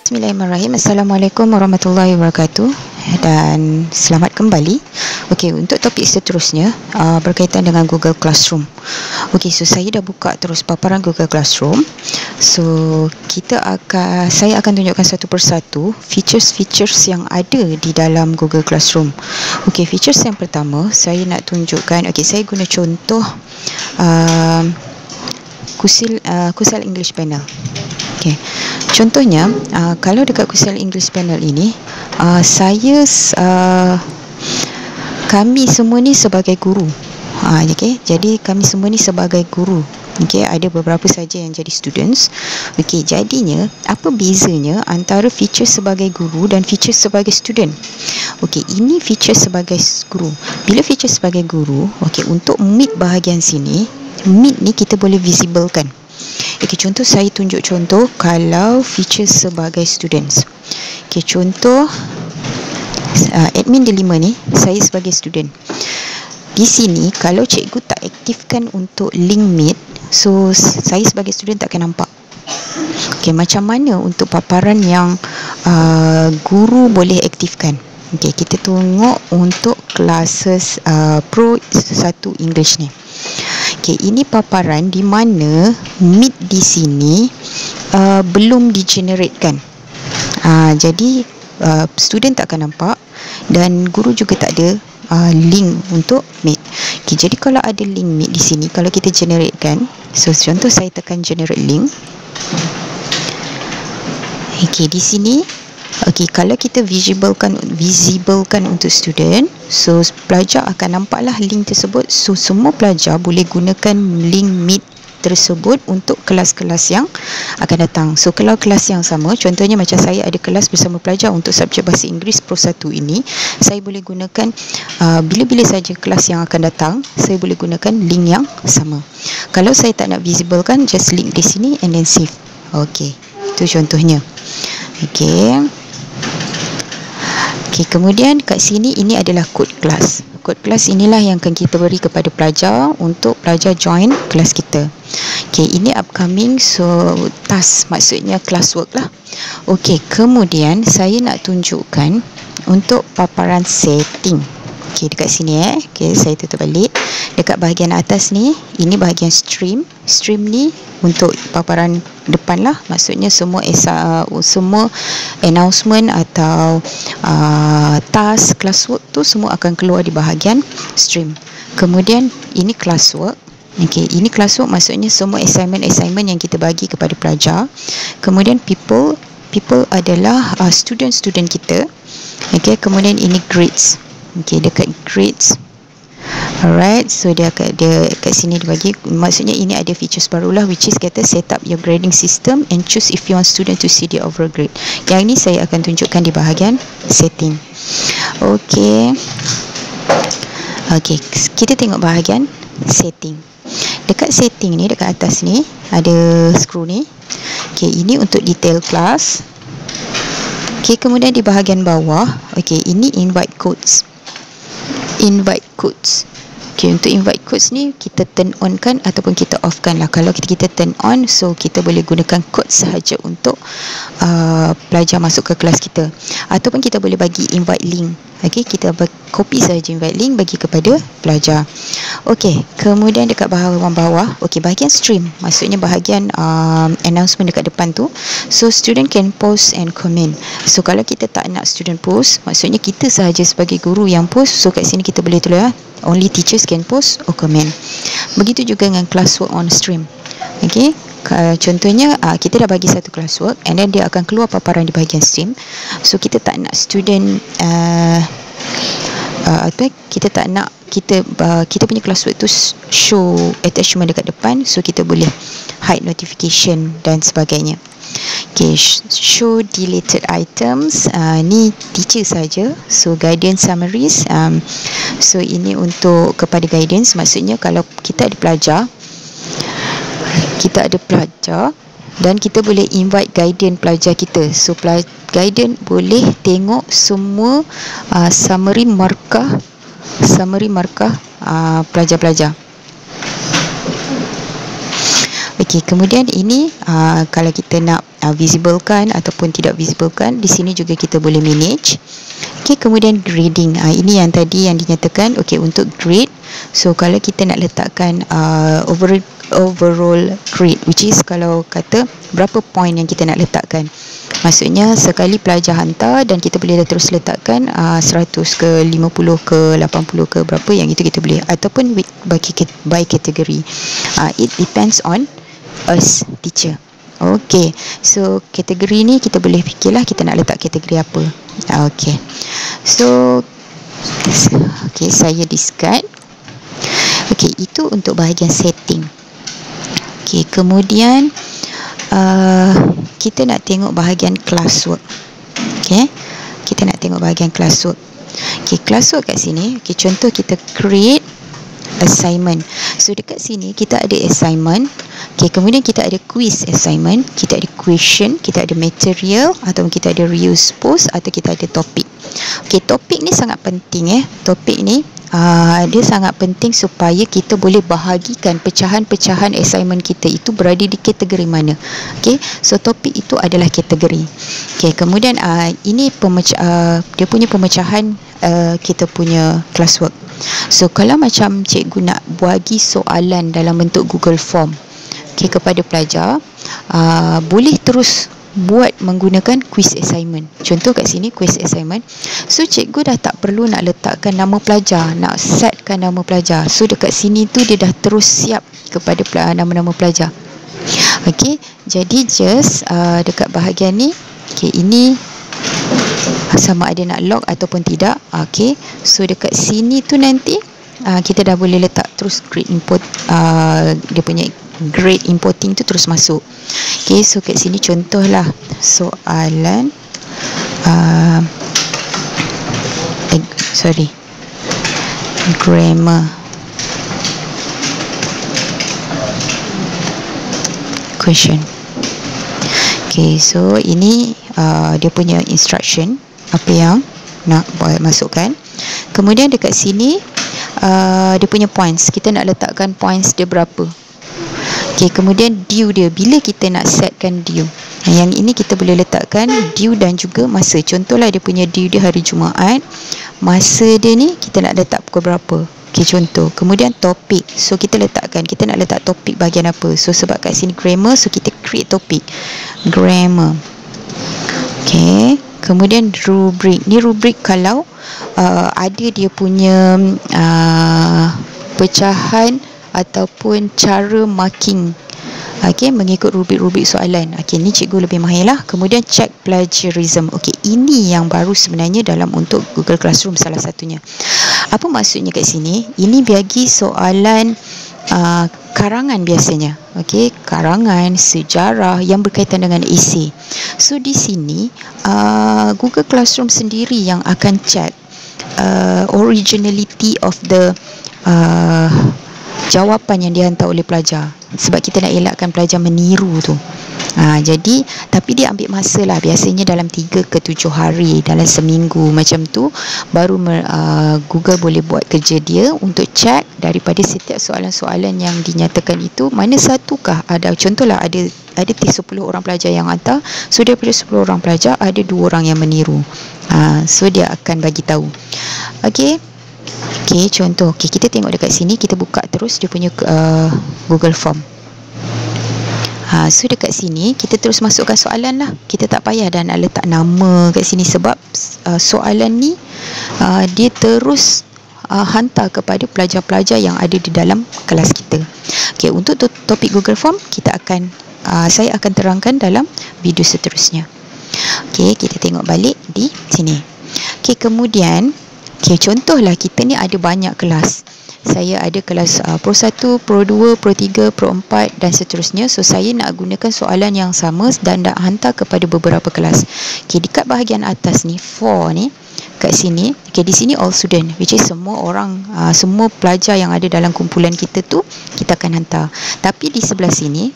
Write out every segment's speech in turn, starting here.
Bismillahirrahmanirrahim. Assalamualaikum warahmatullahi wabarakatuh dan selamat kembali. Okey, untuk topik seterusnya berkaitan dengan Google Classroom. Okey, so saya dah buka terus paparan Google Classroom. So saya akan tunjukkan satu persatu features yang ada di dalam Google Classroom. Okey, features yang pertama saya nak tunjukkan. Okey, saya guna contoh Kusel English Panel. Okay. Contohnya, kalau dekat Kusel English Panel ini, kami semua ni sebagai guru. Okay. Jadi kami semua ni sebagai guru. Okay. Ada beberapa saja yang jadi students. Okay. Jadinya, apa bezanya antara feature sebagai guru dan feature sebagai student? Okay. Ini feature sebagai guru. Bila feature sebagai guru, okay, untuk meet bahagian sini, meet ni kita boleh visiblekan. Okay, contoh saya tunjuk contoh kalau feature sebagai students. Okay, contoh admin delima ni, saya sebagai student. Di sini kalau cikgu tak aktifkan untuk link meet, so saya sebagai student tak akan nampak. Okay, macam mana untuk paparan yang guru boleh aktifkan? Okay, kita tengok untuk classes Pro 1 English ni. Okay, ini paparan di mana meet di sini belum di-generatekan. Jadi student tak akan nampak dan guru juga tak ada link untuk meet. Okay, jadi kalau ada link meet di sini, kalau kita generatekan, so contoh saya tekan generate link. Okay, di sini, okay, kalau kita visiblekan untuk student, so pelajar akan nampaklah link tersebut. So semua pelajar boleh gunakan link meet tersebut untuk kelas-kelas yang akan datang. So kalau kelas yang sama, contohnya macam saya ada kelas bersama pelajar untuk subjek Bahasa Inggeris Pro 1 ini, saya boleh gunakan bila-bila saja kelas yang akan datang, saya boleh gunakan link yang sama. Kalau saya tak nak visiblekan, just link di sini and then save. Okay, itu contohnya. Okay. Okay, kemudian kat sini ini adalah kod kelas. Kod kelas inilah yang akan kita beri kepada pelajar untuk pelajar join kelas kita. Okay, ini upcoming, so task maksudnya classwork lah. Okay, kemudian saya nak tunjukkan untuk paparan setting. Okay, dekat sini okay, saya tutup balik. Dekat bahagian atas ni, ini bahagian stream. Stream ni untuk paparan depan lah, maksudnya semua announcement atau task classwork tu semua akan keluar di bahagian stream. Kemudian ini classwork. Okay, ini classwork maksudnya semua assignment yang kita bagi kepada pelajar. Kemudian people adalah student-student kita. Okay, kemudian ini grades. Okay, dekat grades. Alright, so dia kat sini dibagi, maksudnya ini ada features barulah, which is kata set up your grading system and choose if you want student to see the overall grade. Yang ini saya akan tunjukkan di bahagian setting. Okay, kita tengok bahagian setting. Dekat setting ni, dekat atas ni ada screw ni. Okay, ini untuk detail class. Okay, kemudian di bahagian bawah, okay, ini invite codes. Okay, untuk invite codes ni kita turn on kan ataupun kita off kan lah. Kalau kita turn on, so kita boleh gunakan kod sahaja untuk pelajar masuk ke kelas kita, ataupun kita boleh bagi invite link. Okay, kita copy sahaja invite link bagi kepada pelajar. Okay, kemudian dekat bahagian bawah, okay, bahagian stream maksudnya bahagian announcement dekat depan tu. So student can post and comment. So kalau kita tak nak student post, maksudnya kita sahaja sebagai guru yang post, so kat sini kita boleh tulis only teachers can post or comment. Begitu juga dengan classwork on stream. Okay, contohnya kita dah bagi satu classwork and then dia akan keluar paparan di bahagian stream. So kita tak nak student kita tak nak kita punya classwork tu show attachment dekat depan, so kita boleh hide notification dan sebagainya. Okay, show deleted items, ni teacher saja. So guidance summaries, so ini untuk kepada guidance, maksudnya kalau kita ada pelajar dan kita boleh invite guidance pelajar kita. So guidance boleh tengok semua summary markah pelajar-pelajar. Okey, kemudian ini kalau kita nak visiblekan ataupun tidak visiblekan. Di sini juga kita boleh manage. Okey, kemudian grading. Ini yang tadi yang dinyatakan. Okey, untuk grade, so kalau kita nak letakkan overall grade, which is kalau kata berapa point yang kita nak letakkan, maksudnya sekali pelajar hantar dan kita boleh terus letakkan 100 ke 50 ke 80 ke berapa, yang itu kita boleh, ataupun by category. It depends on us, teacher. Okey, so kategori ni kita boleh fikirlah kita nak letak kategori apa. Okey, so okey, saya discard. Okey, itu untuk bahagian setting. Okey, kemudian kita nak tengok bahagian classwork. Okey, kita nak tengok bahagian classwork. Okey, classwork kat sini, okey, contoh kita create assignment. So dekat sini kita ada assignment. Okey, kemudian kita ada quiz assignment, kita ada question, kita ada material, atau kita ada reuse post, atau kita ada topik. Okey, topik ni sangat penting. Topik ni dia sangat penting supaya kita boleh bahagikan pecahan-pecahan assignment kita itu berada di kategori mana. Okey, so topik itu adalah kategori. Okey, kemudian ini dia punya pemecahan kita punya classwork. So kalau macam cikgu nak bagi soalan dalam bentuk Google Form, okey, kepada pelajar, boleh terus buat menggunakan quiz assignment. Contoh kat sini quiz assignment. So cikgu dah tak perlu nak letakkan nama pelajar, nak setkan nama pelajar. So dekat sini tu dia dah terus siap kepada nama-nama pelajar. Okey, jadi just dekat bahagian ni, okey, ini sama ada nak log ataupun tidak. Okey, so dekat sini tu nanti kita dah boleh letak terus grade input, dia punya grade importing tu terus masuk. Okey, so kat sini contohlah soalan grammar question. Okey, so ini dia punya instruction apa yang nak masukkan. Kemudian dekat sini dia punya points, kita nak letakkan points dia berapa. Okey, kemudian due dia, bila kita nak setkan due. Yang ini kita boleh letakkan due dan juga masa. Contohlah dia punya due dia hari Jumaat, masa dia ni kita nak letak pukul berapa. Okey, contoh. Kemudian topik, so kita letakkan, kita nak letak topik bahagian apa. So sebab kat sini grammar, so kita create topik grammar. Okey, kemudian rubrik. Ni rubrik kalau ada dia punya pecahan ataupun cara marking, okey, mengikut rubrik-rubrik soalan. Okey, ni cikgu lebih mahir lah. Kemudian check plagiarism. Okey, ini yang baru sebenarnya dalam untuk Google Classroom salah satunya. Apa maksudnya kat sini? Ini bagi soalan karangan biasanya. Okey, karangan, sejarah yang berkaitan dengan esei. So di sini Google Classroom sendiri yang akan check originality of the jawapan yang dihantar oleh pelajar, sebab kita nak elakkan pelajar meniru tu. Jadi tapi dia ambil masa lah, biasanya dalam 3 ke 7 hari, dalam seminggu macam tu baru Google boleh buat kerja dia untuk check daripada setiap soalan-soalan yang dinyatakan itu mana satukah ada. Contohlah ada 10 orang pelajar yang hantar, so daripada 10 orang pelajar ada 2 orang yang meniru. So dia akan bagi tahu. Okey, contoh. Okey, kita tengok dekat sini, kita buka terus dia punya Google Form. So dekat sini kita terus masukkan soalan lah. Kita tak payah dah nak letak nama kat sini, sebab soalan ni dia terus hantar kepada pelajar-pelajar yang ada di dalam kelas kita. Okey, untuk topik Google Form saya akan terangkan dalam video seterusnya. Okey, kita tengok balik di sini. Okey, kemudian contohlah kita ni ada banyak kelas. Saya ada kelas Pro 1, Pro 2, Pro 3, Pro 4 dan seterusnya. So saya nak gunakan soalan yang sama dan nak hantar kepada beberapa kelas. Okey, dekat bahagian atas ni, for ni, kat sini, di sini all student, which is semua orang, semua pelajar yang ada dalam kumpulan kita tu kita akan hantar. Tapi di sebelah sini,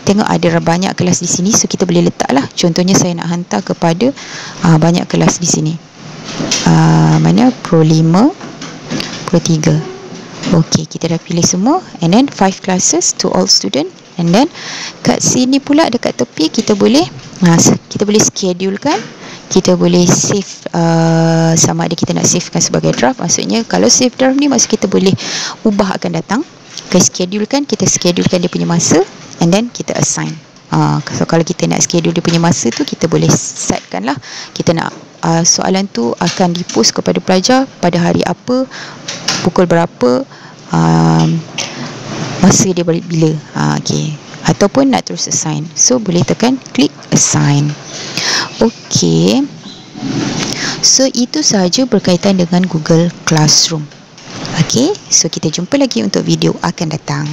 tengok ada banyak kelas di sini, so kita boleh letaklah. Contohnya saya nak hantar kepada banyak kelas di sini. Mana Pro 5, Pro 3. Okey, kita dah pilih semua, and then 5 classes to all student, and then kat sini pula dekat tepi kita boleh schedule kan, kita boleh save, sama ada kita nak savekan sebagai draft. Maksudnya kalau save draft ni maksud kita boleh ubah akan datang. Schedule kan, kita schedulekan dia punya masa, and then kita assign. So kalau kita nak schedule dia punya masa tu, kita boleh setkan lah, kita nak soalan tu akan dipost kepada pelajar pada hari apa, pukul berapa, masa dia bila, okay. Ataupun nak terus assign, so boleh tekan klik assign. Okay, so itu sahaja berkaitan dengan Google Classroom. Okay, so kita jumpa lagi untuk video akan datang.